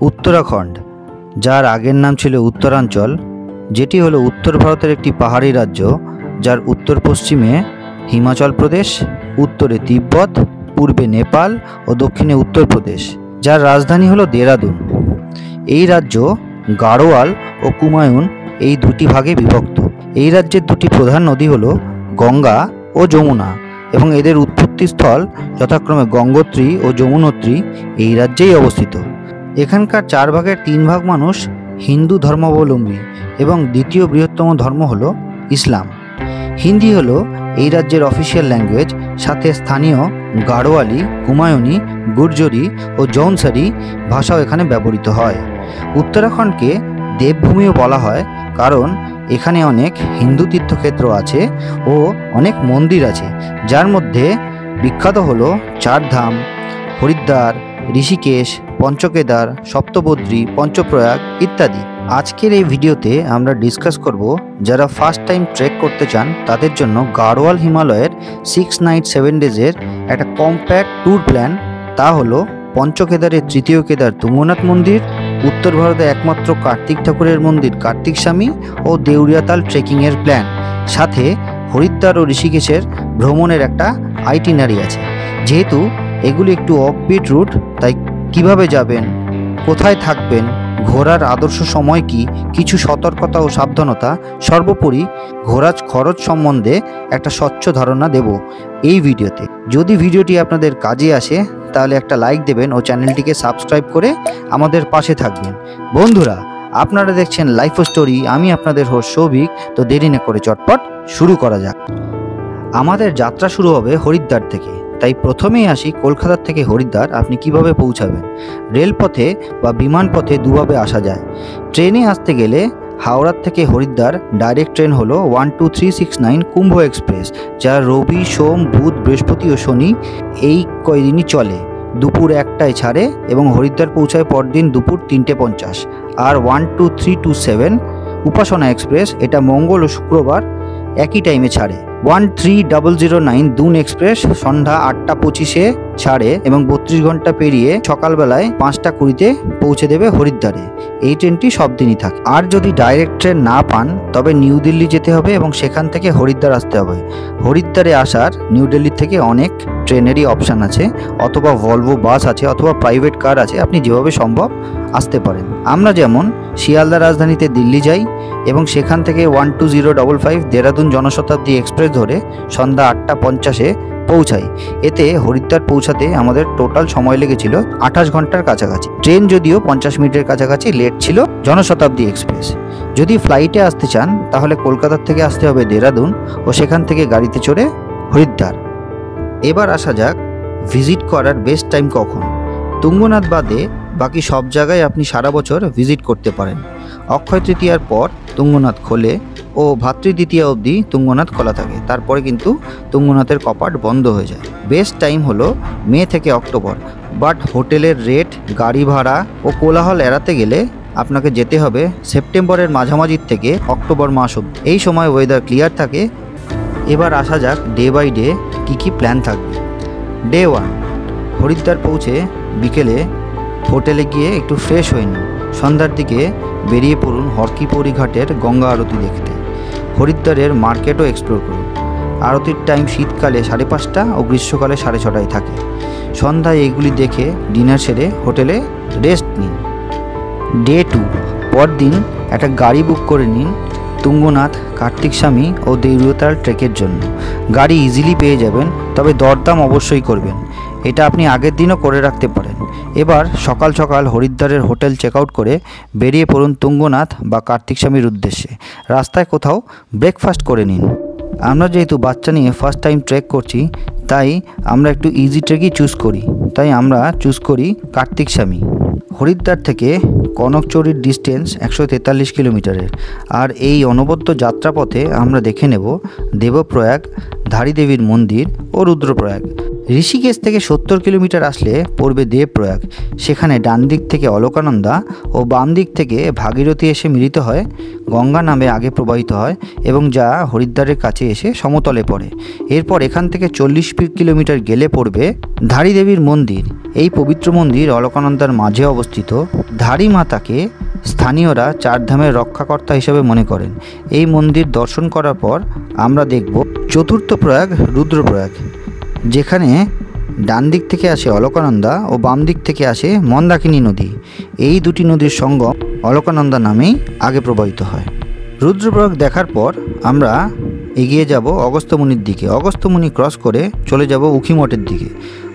উত্তরাখণ্ড, যার আগের নাম ছিল উত্তরাঞ্চল, যেটি হলো উত্তর ভারতের একটি পাহাড়ি রাজ্য, যার উত্তর পশ্চিমে হিমাচল প্রদেশ, উত্তরে তিব্বত, পূর্বে নেপাল ও দক্ষিণে উত্তরপ্রদেশ, যার রাজধানী হলো দেরাদুন। এই রাজ্য গাড়োয়াল ও কুমায়ুন এই দুটি ভাগে বিভক্ত। এই রাজ্যের দুটি প্রধান নদী হলো গঙ্গা ও যমুনা এবং এদের উৎপত্তিস্থল যথাক্রমে গঙ্গোত্রী ও যমুনোত্রী এই রাজ্যেই অবস্থিত। এখানকার 4 ভাগের 3 ভাগ মানুষ হিন্দু ধর্মাবলম্বী এবং দ্বিতীয় বৃহত্তম ধর্ম হলো ইসলাম। হিন্দি হলো এই রাজ্যের অফিসিয়াল ল্যাঙ্গুয়েজ, সাথে স্থানীয় গাড়োয়ালি, কুমায়ুনি, গুর্জরি ও জৌনসারি ভাষাও এখানে ব্যবহৃত হয়। উত্তরাখণ্ডকে দেবভূমিও বলা হয়, কারণ এখানে অনেক হিন্দু তীর্থক্ষেত্র আছে ও অনেক মন্দির আছে, যার মধ্যে বিখ্যাত হলো 4 ধাম, হরিদ্বার, ঋষিকেশ, পঞ্চকেদার, সপ্তবদ্রী, পঞ্চপ্রয়াগ ইত্যাদি। আজকের এই ভিডিওতে আমরা ডিসকাস করব যারা ফার্স্ট টাইম ট্রেক করতে চান তাদের জন্য গাড়োয়াল হিমালয়ের 6 নাইট 7 ডেজের একটা কম্প্যাক্ট ট্যুর প্ল্যান। তা হলো পঞ্চকেদারের তৃতীয় কেদার তুঙ্গনাথ মন্দির, উত্তর ভারতে একমাত্র কার্তিক ঠাকুরের মন্দির কার্তিক স্বামী ও দেউরিয়াতাল ট্রেকিংয়ের প্ল্যান, সাথে হরিদ্বার ও ঋষিকেশের ভ্রমণের একটা আইটিনারি আছে। যেহেতু এগুলি একটু অফবিট রুট, তাই কিভাবে যাবেন, কোথায় থাকবেন, ঘোরার আদর্শ সময় কি, কিছু সতর্কতা ও সাবধানতা, সর্বোপরি ঘোরার খরচ সম্বন্ধে একটা স্বচ্ছ ধারণা দেব এই ভিডিওতে। যদি ভিডিওটি আপনাদের কাজে আসে তাহলে একটা লাইক দেবেন ও চ্যানেলটিকে সাবস্ক্রাইব করে আমাদের পাশে থাকবেন। বন্ধুরা, আপনারা দেখছেন লাইফ স্টোরি, আমি আপনাদের হোস্ট সৌভিক। তো দেরি না করে চটপট শুরু করা যাক। আমাদের যাত্রা শুরু হবে হরিদ্বার থেকে, তাই প্রথমেই আসি কলকাতা থেকে হরিদ্বার আপনি কিভাবে পৌঁছাবেন। রেলপথে বা বিমানপথে দুভাবে আসা যায়। ট্রেনে আসতে গেলে হাওড়ার থেকে হরিদ্বার ডাইরেক্ট ট্রেন হলো 12369 কুম্ভ এক্সপ্রেস, যা রবি, সোম, বুধ, বৃহস্পতি ও শনি এই কয়দিনই চলে। দুপুর 1টায় ছাড়ে এবং হরিদ্বার পৌঁছায় পরদিন দুপুর 3:50। আর 12327 উপাসনা এক্সপ্রেস, এটা মঙ্গল ও শুক্রবার একই টাইমে ছাড়ে। 13009 দুন এক্সপ্রেস সন্ধ্যা 8:25-এ ছাড়ে এবং 32 ঘন্টা পেরিয়ে সকালবেলায় 5:20-তে পৌঁছে দেবে হরিদ্বারে। এই ট্রেনটি সব দিনই থাকে। আর যদি ডাইরেক্ট ট্রেন না পান তবে নিউ দিল্লি যেতে হবে এবং সেখান থেকে হরিদ্বার আসতে হবে। হরিদ্বারে আসার নিউ দিল্লি থেকে অনেক ট্রেনেরই অপশান আছে, অথবা ভলভো বাস আছে, অথবা প্রাইভেট কার আছে, আপনি যেভাবে সম্ভব আসতে পারেন। আমরা যেমন শিয়ালদা রাজধানীতে দিল্লি যাই এবং সেখান থেকে 12055 দেরাদুন জনশতাব্দী এক্সপ্রেস ধরে সন্ধ্যা 8:50-এ পৌঁছাই। এতে হরিদ্বার পৌঁছাতে আমাদের টোটাল সময় লেগেছিল 28 ঘন্টার কাছাকাছি। ট্রেন যদিও 50 মিনিটের কাছাকাছি লেট ছিল জনশতাব্দী এক্সপ্রেস। যদি ফ্লাইটে আসতে চান তাহলে কলকাতার থেকে আসতে হবে দেরাদুন ও সেখান থেকে গাড়িতে চড়ে হরিদ্বার। এবার আসা যাক ভিজিট করার বেস্ট টাইম কখন। তুঙ্গনাথ বাদে বাকি সব জায়গায় আপনি সারা বছর ভিজিট করতে পারেন। অক্ষয় তৃতীয়ার পর তুঙ্গনাথ খোলে ও ভাতৃদ্বিতীয়া অবধি তুঙ্গনাথ খোলা থাকে, তারপরে কিন্তু তুঙ্গনাথের কপাট বন্ধ হয়ে যায়। বেস্ট টাইম হলো মে থেকে অক্টোবর, বাট হোটেলের রেট, গাড়ি ভাড়া ও কোলাহল এড়াতে গেলে আপনাকে যেতে হবে সেপ্টেম্বরের মাঝামাঝি থেকে অক্টোবর মাস অবধি। এই সময় ওয়েদার ক্লিয়ার থাকে। এবার আসা যাক ডে বাই ডে কী প্ল্যান থাকবে। ডে 1, হরিদ্বার পৌঁছে বিকেলে হোটেলে গিয়ে একটু ফ্রেশ হয়ে নিন। সন্ধ্যার দিকে বেরিয়ে পড়ুন হরকিপৌরি ঘাটের গঙ্গা আরতি দেখতে। হরিদ্বারের মার্কেটও এক্সপ্লোর করুন। আরতির টাইম শীতকালে 5:30 ও গ্রীষ্মকালে 6:30 থাকে। সন্ধ্যায় এইগুলি দেখে ডিনার সেরে হোটেলে রেস্ট নিন। ডে 2, পরদিন একটা গাড়ি বুক করে নিন তুঙ্গনাথ, কার্তিক স্বামী ও দেউরিয়াতাল ট্রেকের জন্য। গাড়ি ইজিলি পেয়ে যাবেন, তবে দরদাম অবশ্যই করবেন। এটা আপনি আগের দিনও করে রাখতে পারেন। এবার সকাল সকাল হরিদ্বারের হোটেল চেক আউট করে বেরিয়ে পড়ুন তুঙ্গনাথ বা কার্তিক স্বামীর উদ্দেশ্যে। রাস্তায় কোথাও ব্রেকফাস্ট করে নিন। আমরা যেহেতু বাচ্চা নিয়ে ফার্স্ট টাইম ট্রেক করছি, তাই আমরা একটু ইজি ট্রেকই চুজ করি, তাই আমরা চুজ করি কার্তিক স্বামী। হরিদ্বার থেকে কনকচুরির ডিস্টেন্স 143 কিলোমিটারের। আর এই অনবদ্য যাত্রাপথে আমরা দেখে নেব দেবপ্রয়াগ, ধারী দেবীর মন্দির ও রুদ্রপ্রয়াগ। ঋষিকেশ থেকে 70 কিলোমিটার আসলে পড়বে দেবপ্রয়াগ। সেখানে ডান দিক থেকে অলকানন্দা ও বাম দিক থেকে ভাগীরথী এসে মিলিত হয়, গঙ্গা নামে আগে প্রবাহিত হয় এবং যা হরিদ্বারের কাছে এসে সমতলে পড়ে। এরপর এখান থেকে 40 কিলোমিটার গেলে পড়বে ধারী দেবীর মন্দির। এই পবিত্র মন্দির অলকানন্দার মাঝে অবস্থিত। ধারী মাতাকে স্থানীয়রা চারধামের রক্ষাকর্তা হিসেবে মনে করেন। এই মন্দির দর্শন করার পর আমরা দেখব চতুর্থ প্রয়াগ রুদ্রপ্রয়াগ, যেখানে ডান দিক থেকে আসে অলকানন্দা ও বাম দিক থেকে আসে মন্দাকিনী নদী। এই দুটি নদীর সঙ্গম অলকানন্দা নামেই আগে প্রবাহিত হয়। রুদ্রপ্রয়াগ দেখার পর আমরা এগিয়ে যাব অগস্ত্যমুনির দিকে। অগস্ত্যমুনি ক্রস করে চলে যাব উখিমঠের দিকে।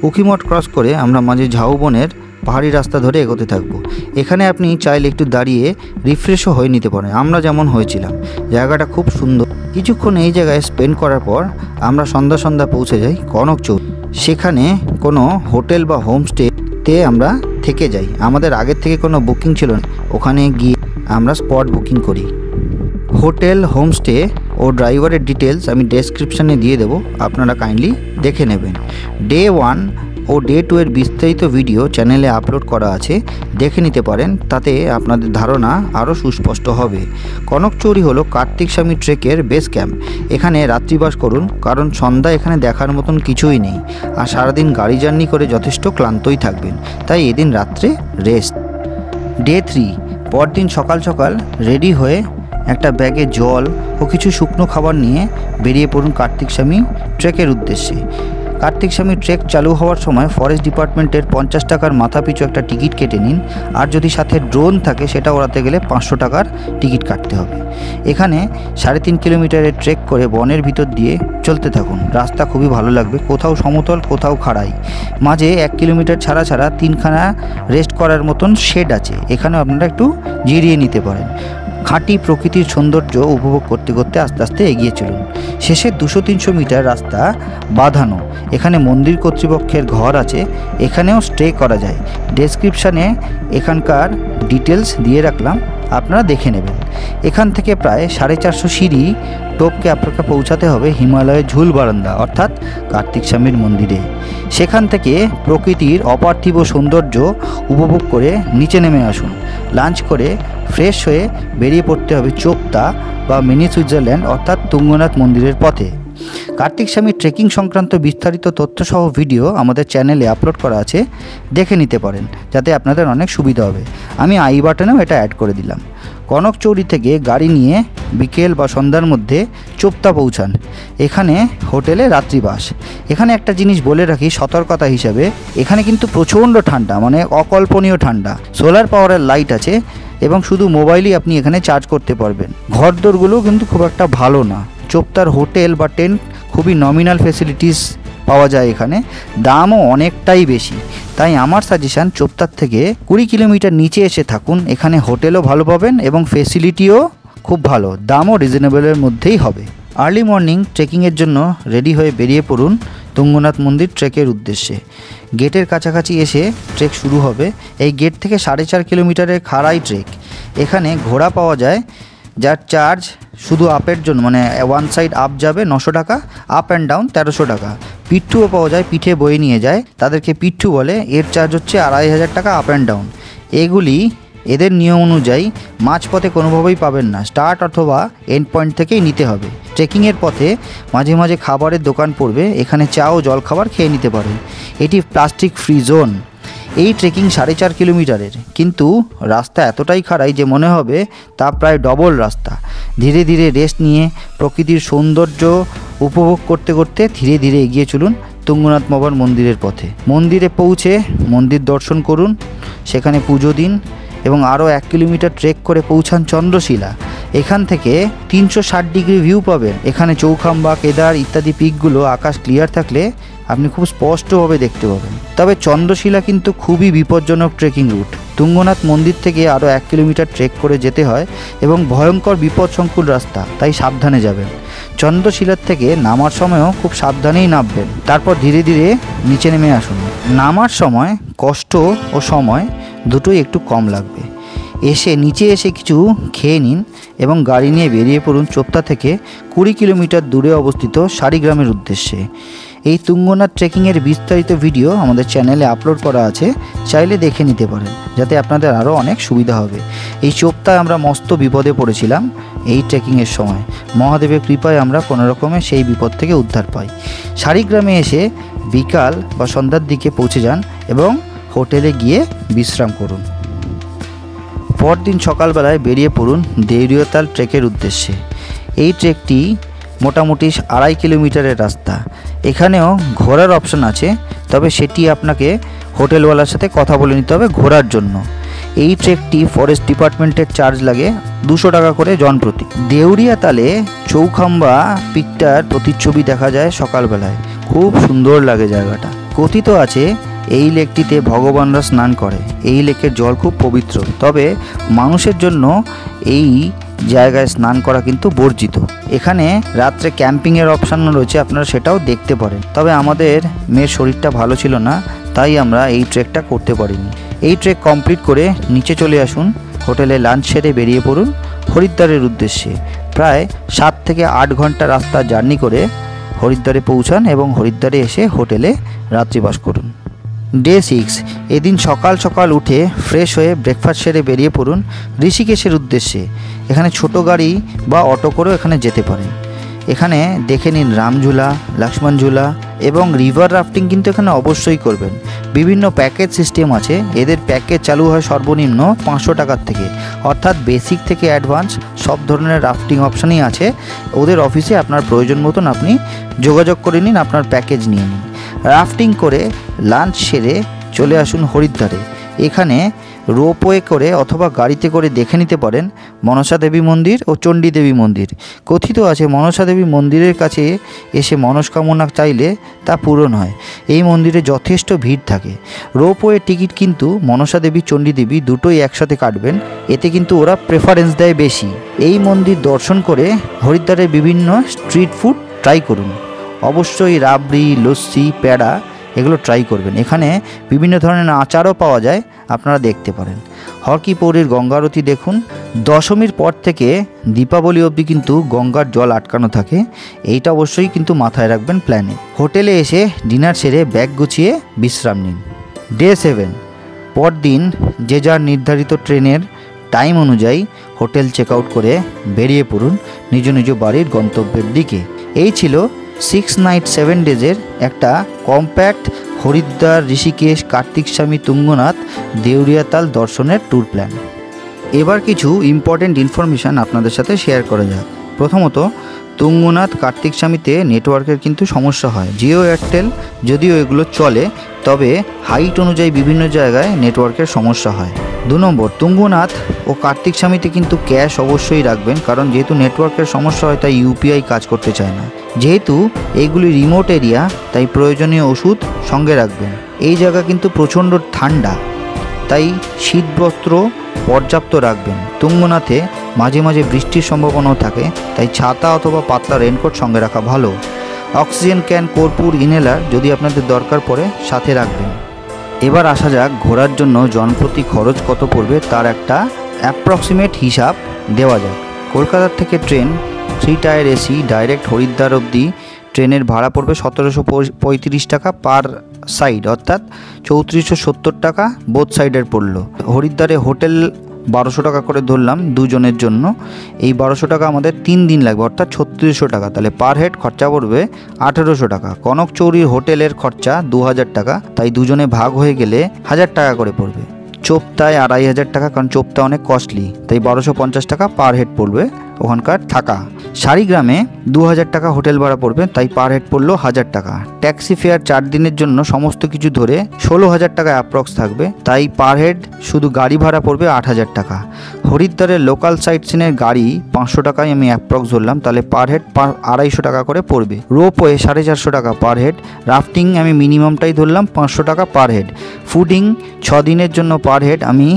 উখিমঠ ক্রস করে আমরা মাঝে ঝাউবনের পাহাড়ি রাস্তা ধরে এগোতে থাকব। এখানে আপনি চাইলে একটু দাঁড়িয়ে রিফ্রেশও হয়ে নিতে পারেন, আমরা যেমন হয়েছিলাম। জায়গাটা খুব সুন্দর। কিছুক্ষণ এই জায়গায় স্পেন্ড করার পর আমরা সন্ধ্যা পৌঁছে যাই কনকচৌরি। সেখানে কোনো হোটেল বা হোমস্টেতে আমরা থেকে যাই। আমাদের আগের থেকে কোনো বুকিং ছিল না, ওখানে গিয়ে আমরা স্পট বুকিং করি। হোটেল, হোমস্টে ও ড্রাইভারের ডিটেলস আমি ডেসক্রিপশানে দিয়ে দেবো, আপনারা কাইন্ডলি দেখে নেবেন। ডে 1 ও ডে 2 এর বিস্তারিত ভিডিও চ্যানেলে আপলোড করা আছে, দেখে নিতে পারেন। তাতে আপনাদের ধারণা আরও সুস্পষ্ট হবে। কনকচৌরি হলো কার্তিক স্বামী ট্রেকের বেস ক্যাম্প। এখানে রাত্রিবাস করুন, কারণ সন্ধ্যা এখানে দেখার মতন কিছুই নেই। আর সারাদিন গাড়ি জার্নি করে যথেষ্ট ক্লান্তই থাকবেন, তাই এদিন রাত্রে রেস্ট। ডে 3 পরদিন সকাল সকাল রেডি হয়ে একটা ব্যাগে জল ও কিছু শুকনো খাবার নিয়ে বেরিয়ে পড়ুন কার্তিক স্বামী ট্রেকের উদ্দেশ্যে। কার্তিক স্বামী ট্রেক চালু হওয়ার সময় ফরেস্ট ডিপার্টমেন্টের 50 টাকার মাথা পিছু একটা টিকিট কেটে নিন। আর যদি সাথে ড্রোন থাকে সেটা ওড়াতে গেলে 500 টাকার টিকিট কাটতে হবে। এখানে 3.5 কিলোমিটারের ট্রেক করে বনের ভিতর দিয়ে চলতে থাকুন। রাস্তা খুবই ভালো লাগবে, কোথাও সমতল কোথাও খাড়াই। মাঝে 1 কিলোমিটার ছাড়া 3খানা রেস্ট করার মতন শেড আছে, এখানেও আপনারা একটু জিরিয়ে নিতে পারেন। খাঁটি প্রকৃতির সৌন্দর্য উপভোগ করতে করতে আস্তে আস্তে এগিয়ে চলুন। শেষের 200-300 মিটার রাস্তা বাঁধানো। এখানে মন্দির কর্তৃপক্ষের ঘর আছে, এখানেও স্টে করা যায়। ডেসক্রিপশানে এখানকার ডিটেলস দিয়ে রাখলাম, আপনারা দেখে নেবেন। এখান থেকে প্রায় 450 সিঁড়ি টপকে আপনাকে পৌঁছাতে হবে হিমালয়ের ঝুল বারান্দা অর্থাৎ কার্তিক স্বামীর মন্দিরে। সেখান থেকে প্রকৃতির অপার্থিব সৌন্দর্য উপভোগ করে নিচে নেমে আসুন। লাঞ্চ করে ফ্রেশ হয়ে বেরিয়ে পড়তে হবে চোপতা বা মিনি সুইজারল্যান্ড অর্থাৎ তুঙ্গনাথ মন্দিরের পথে। কার্তিক স্বামী ট্রেকিং সংক্রান্ত বিস্তারিত তথ্যসহ ভিডিও আমাদের চ্যানেলে আপলোড করা আছে, দেখে নিতে পারেন, যাতে আপনাদের অনেক সুবিধা হবে। আমি আই বাটনেও এটা অ্যাড করে দিলাম। কনকচৌরি থেকে গাড়ি নিয়ে বিকেল বা সন্ধ্যার মধ্যে চোপতা পৌঁছান। এখানে হোটেলে রাত্রিবাস। এখানে একটা জিনিস বলে রাখি সতর্কতা হিসাবে, এখানে কিন্তু প্রচণ্ড ঠান্ডা, মানে অকল্পনীয় ঠান্ডা। সোলার পাওয়ারের লাইট আছে এবং শুধু মোবাইলই আপনি এখানে চার্জ করতে পারবেন। ঘরদোরগুলো কিন্তু খুব একটা ভালো না। চোপতার হোটেল বা টেন্ট খুবই নমিনাল ফেসিলিটিস পাওয়া যায় এখানে, দামও অনেকটাই বেশি। তাই আমার সাজেশান চোপতার থেকে 20 কিলোমিটার নিচে এসে থাকুন। এখানে হোটেলও ভালো পাবেন এবং ফেসিলিটিও খুব ভালো, দামও রিজনেবলের মধ্যেই হবে। আর্লি মর্নিং ট্রেকিংয়ের জন্য রেডি হয়ে বেরিয়ে পড়ুন তুঙ্গনাথ মন্দির ট্রেকের উদ্দেশ্যে। গেটের কাছাকাছি এসে ট্রেক শুরু হবে। এই গেট থেকে 4.5 কিলোমিটারের খাড়াই ট্রেক। এখানে ঘোড়া পাওয়া যায়, যার চার্জ শুধু আপের জন্য, মানে ওয়ান সাইড আপ যাবে 900 টাকা, আপ অ্যান্ড ডাউন 1300 টাকা। পিঠুও পাওয়া যায়, পিঠে বয়ে নিয়ে যায়, তাদেরকে পিঠু বলে। এর চার্জ হচ্ছে 2500 টাকা আপ অ্যান্ড ডাউন। এগুলি এদের নিয়ম অনুযায়ী মাঝপথে কোনোভাবেই পাবেন না, স্টার্ট অথবা এন্ড পয়েন্ট থেকেই নিতে হবে। ট্রেকিংয়ের পথে মাঝে মাঝে খাবারের দোকান পড়বে, এখানে চা ও জলখাবার খেয়ে নিতে পারেন। এটি প্লাস্টিক ফ্রি জোন। এই ট্রেকিং 4.5 কিলোমিটারের, কিন্তু রাস্তা এতটাই খাড়াই যে মনে হবে তা প্রায় ডবল রাস্তা। ধীরে ধীরে রেস্ট নিয়ে প্রকৃতির সৌন্দর্য উপভোগ করতে করতে ধীরে ধীরে এগিয়ে চলুন তুঙ্গনাথ বাবার মন্দিরের পথে। মন্দিরে পৌঁছে মন্দির দর্শন করুন, সেখানে পুজো দিন এবং আরও 1 কিলোমিটার ট্রেক করে পৌঁছান চন্দ্রশিলা। এখান থেকে 360 ডিগ্রি ভিউ পাবেন। এখানে চৌখাম্বা, কেদার ইত্যাদি পিকগুলো আকাশ ক্লিয়ার থাকলে আপনি খুব স্পষ্টভাবে দেখতে পাবেন। তবে চন্দ্রশিলা কিন্তু খুবই বিপজ্জনক ট্রেকিং রুট। তুঙ্গনাথ মন্দির থেকে আরও 1 কিলোমিটার ট্রেক করে যেতে হয় এবং ভয়ঙ্কর বিপদসংকুল রাস্তা, তাই সাবধানে যাবেন। চন্দ্রশিলার থেকে নামার সময়ও খুব সাবধানেই নামবেন, তারপর ধীরে ধীরে নিচে নেমে আসুন। নামার সময় কষ্ট ও সময় দুটোই একটু কম লাগবে। নিচে এসে কিছু খেয়ে নিন এবং গাড়ি নিয়ে বেরিয়ে পড়ুন চোপতা থেকে 20 কিলোমিটার দূরে অবস্থিত সারিগ্রামের উদ্দেশ্যে। এই তুঙ্গনাথ ট্রেকিংয়ের বিস্তারিত ভিডিও আমাদের চ্যানেলে আপলোড করা আছে, চাইলে দেখে নিতে পারেন, যাতে আপনাদের আরও অনেক সুবিধা হবে। এই চোপতায় আমরা মস্ত বিপদে পড়েছিলাম এই ট্রেকিংয়ের সময়। মহাদেবের কৃপায় আমরা কোনো রকমে সেই বিপদ থেকে উদ্ধার পাই। শাড়িগ্রামে এসে বিকাল বা সন্ধ্যার দিকে পৌঁছে যান এবং হোটেলে গিয়ে বিশ্রাম করুন। পরদিন সকালবেলায় বেরিয়ে পড়ুন দেউরিয়াতাল ট্রেকের উদ্দেশ্যে। এই ট্রেকটি মোটামুটি 2.5 কিলোমিটারের রাস্তা। এখানেও ঘোরার অপশন আছে, তবে সেটি আপনাকে হোটেলওয়ালার সাথে কথা বলে নিতে হবে ঘোরার জন্য। এই ট্রেকটি ফরেস্ট ডিপার্টমেন্টের চার্জ লাগে 200 টাকা করে জনপ্রতি। দেউরিয়াতালে চৌখাম্বা পিকটার প্রতিচ্ছবি দেখা যায় সকালবেলায়, খুব সুন্দর লাগে জায়গাটা। কথিত আছে এই লেকটিতে ভগবানরা স্নান করে। এই লেকের জল খুব পবিত্র, তবে মানুষের জন্য এই জায়গায় স্নান করা কিন্তু বর্জিত। এখানে রাত্রে ক্যাম্পিংয়ের অপশান রয়েছে, আপনারা সেটাও দেখতে পারেন। তবে আমাদের মেয়ের শরীরটা ভালো ছিল না, তাই আমরা এই ট্রেকটা করতে পারিনি। এই ট্রেক কমপ্লিট করে নিচে চলে আসুন, হোটেলে লাঞ্চ সেরে বেরিয়ে পড়ুন হরিদ্বারের উদ্দেশ্যে। প্রায় 7 থেকে 8 ঘন্টা রাস্তা জার্নি করে হরিদ্বারে পৌঁছান এবং হরিদ্বারে এসে হোটেলে রাত্রিবাস করুন। ডে 6, এদিন সকাল সকাল উঠে ফ্রেশ হয়ে ব্রেকফাস্ট সেরে বেরিয়ে পড়ুন ঋষিকেশের উদ্দেশ্যে। এখানে ছোট গাড়ি বা অটো করেও এখানে যেতে পারেন। এখানে দেখে নিন রামঝুলা, লক্ষ্মণ ঝুলা এবং রিভার রাফটিং কিন্তু এখানে অবশ্যই করবেন। বিভিন্ন প্যাকেজ সিস্টেম আছে, এদের প্যাকেজ চালু হয় সর্বনিম্ন 500 টাকার থেকে, অর্থাৎ বেসিক থেকে অ্যাডভান্স সব ধরনের রাফটিং অপশানই আছে। ওদের অফিসে আপনার প্রয়োজন মতন আপনি যোগাযোগ করে নিন, আপনার প্যাকেজ নিয়ে নিন। রাফটিং করে লাঞ্চ সেরে চলে আসুন হরিদ্বারে। এখানে রোপওয়ে করে অথবা গাড়িতে করে দেখে নিতে পারেন মনসা দেবী মন্দির ও চণ্ডী দেবী মন্দির। কথিত আছে মনসা দেবী মন্দিরের কাছে এসে মনস্কামনা চাইলে তা পূরণ হয়। এই মন্দিরে যথেষ্ট ভিড় থাকে। রোপওয়ে টিকিট কিন্তু মনসা দেবী, চণ্ডী দেবী দুটোই একসাথে কাটবেন, এতে কিন্তু ওরা প্রেফারেন্স দেয় বেশি। এই মন্দির দর্শন করে হরিদ্বারের বিভিন্ন স্ট্রিট ফুড ট্রাই করুন। অবশ্যই রাবড়ি, লস্যি, প্যাড়া এগুলো ট্রাই করবেন। এখানে বিভিন্ন ধরনের আচারও পাওয়া যায়, আপনারা দেখতে পারেন। হরকি পৌরীর গঙ্গা আরতি দেখুন। দশমীর পর থেকে দীপাবলি অবধি কিন্তু গঙ্গার জল আটকানো থাকে, এইটা অবশ্যই কিন্তু মাথায় রাখবেন প্ল্যানে। হোটেলে এসে ডিনার সেরে ব্যাগ গুছিয়ে বিশ্রাম নিন। ডে 7, পরদিন যে যার নির্ধারিত ট্রেনের টাইম অনুযায়ী হোটেল চেক আউট করে বেরিয়ে পড়ুন নিজ নিজ বাড়ির গন্তব্যের দিকে। এই ছিল 6 নাইট 7 ডেজের একটা কম্প্যাক্ট হরিদ্বার, ঋষিকেশ, কার্তিক স্বামী, তুঙ্গনাথ, দেউরিয়াতাল দর্শনের ট্যুর প্ল্যান। এবার কিছু ইম্পর্টেন্ট ইনফরমেশান আপনাদের সাথে শেয়ার করা যাক। প্রথমত, তুঙ্গনাথ, কার্তিক স্বামীতে নেটওয়ার্কের কিন্তু সমস্যা হয়। জিও, এয়ারটেল যদিও এগুলো চলে, তবে হাইট অনুযায়ী বিভিন্ন জায়গায় নেটওয়ার্কের সমস্যা হয়। 2 নম্বর, তুঙ্গনাথ ও কার্তিক স্বামীতে কিন্তু ক্যাশ অবশ্যই রাখবেন, কারণ যেহেতু নেটওয়ার্কের সমস্যা হয় তাই ইউপিআই কাজ করতে চায় না। যেহেতু এইগুলি রিমোট এরিয়া, তাই প্রয়োজনীয় ওষুধ সঙ্গে রাখবেন। এই জায়গা কিন্তু প্রচণ্ড ঠান্ডা, তাই শীতবস্ত্র পর্যাপ্ত রাখবেন। তুঙ্গনাথে মাঝে মাঝে বৃষ্টির সম্ভাবনাও থাকে, তাই ছাতা অথবা পাতলা রেনকোট সঙ্গে রাখা ভালো। অক্সিজেন ক্যান, কর্পূর, ইনহেলার যদি আপনাদের দরকার পড়ে সাথে রাখবেন। এবার আসা যাক ঘোরার জন্য জনপ্রতি খরচ কত পড়বে তার একটা অ্যাপ্রক্সিমেট হিসাব দেওয়া যাক। কলকাতার থেকে train 3 tyre AC direct Haridwar অবধি ট্রেনের ভাড়া পড়বে 1735 টাকা পার সাইড, অর্থাৎ 3470 টাকা বোথ সাইডের পড়লো। হরিদ্বারে হোটেল 1200 টাকা করে ধরলাম দুজনের জন্য। এই 1200 টাকা আমাদের 3 দিন লাগবে, অর্থাৎ 3600 টাকা। তাহলে পার হেড খরচা পড়বে 1800 টাকা। কনকচৌরির হোটেলের খরচা 2000 টাকা, তাই দুজনে ভাগ হয়ে গেলে 1000 টাকা করে পড়বে। চোপতায় 2500 টাকা, কারণ চোপতা অনেক কস্টলি, তাই 1250 টাকা পার হেড পড়বে ওখানকার থাকা। শাড়িগ্রামে 2000 টাকা হোটেল ভাড়া পড়বে, তাই পার হেড পড়লো 1000 টাকা। ট্যাক্সি ফেয়ার 4 দিনের জন্য সমস্ত কিছু ধরে 16000 টাকা অ্যাপ্রক্স থাকবে, তাই পার হেড শুধু গাড়ি ভাড়া পড়বে 8000 টাকা। হরিদ্বারের লোকাল সাইট সিনের গাড়ি 500 টাকায় আমি অ্যাপ্রক্স ধরলাম, তাহলে পার হেড 250 টাকা করে পড়বে। রোপওয়ে 450 টাকা পার হেড। রাফটিং আমি মিনিমামটাই ধরলাম 500 টাকা পার হেড। ফুডিং 6 দিনের জন্য পার হেড আমি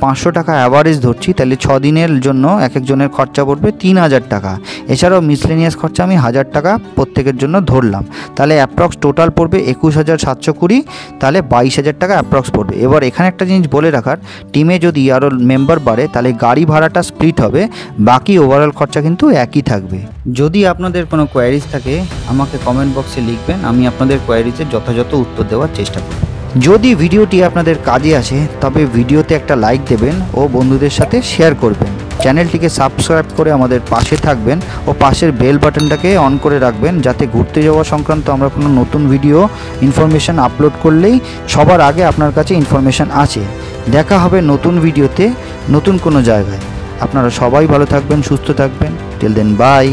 500 টাকা অ্যাভারেজ ধরছি, তাহলে 6 দিনের জন্য এক একজনের খরচা পড়বে 3000 টাকা। এছাড়াও মিসলেনিয়াস খরচা আমি 1000 টাকা প্রত্যেকের জন্য ধরলাম, তাহলে অ্যাপ্রক্স টোটাল পড়বে 21720, তাহলে 22000 টাকা অ্যাপ্রক্স পড়বে। এবার এখানে একটা জিনিস বলে রাখার, টিমে যদি আরও মেম্বার বাড়ে তাহলে গাড়ি ভাড়াটা স্প্লিট হবে, বাকি ওভারঅল খরচা কিন্তু একই থাকবে। যদি আপনাদের কোনো কোয়ারিজ থাকে আমাকে কমেন্ট বক্সে লিখবেন, আমি আপনাদের কোয়ারিজের যথাযথ উত্তর দেওয়ার চেষ্টা করব। যদি ভিডিওটি আপনাদের কাজে আসে তবে ভিডিওতে একটা লাইক দেবেন ও বন্ধুদের সাথে শেয়ার করবেন। চ্যানেলটিকে সাবস্ক্রাইব করে আমাদের পাশে থাকবেন ও পাশের বেল বাটনটাকে অন করে রাখবেন, যাতে ঘুরতে যাওয়া সংক্রান্ত আমরা কোনো নতুন ভিডিও ইনফরমেশান আপলোড করলেই সবার আগে আপনার কাছে ইনফরমেশান আসে। দেখা হবে নতুন ভিডিওতে নতুন কোনো জায়গায়। আপনারা সবাই ভালো থাকবেন, সুস্থ থাকবেন। Till then by.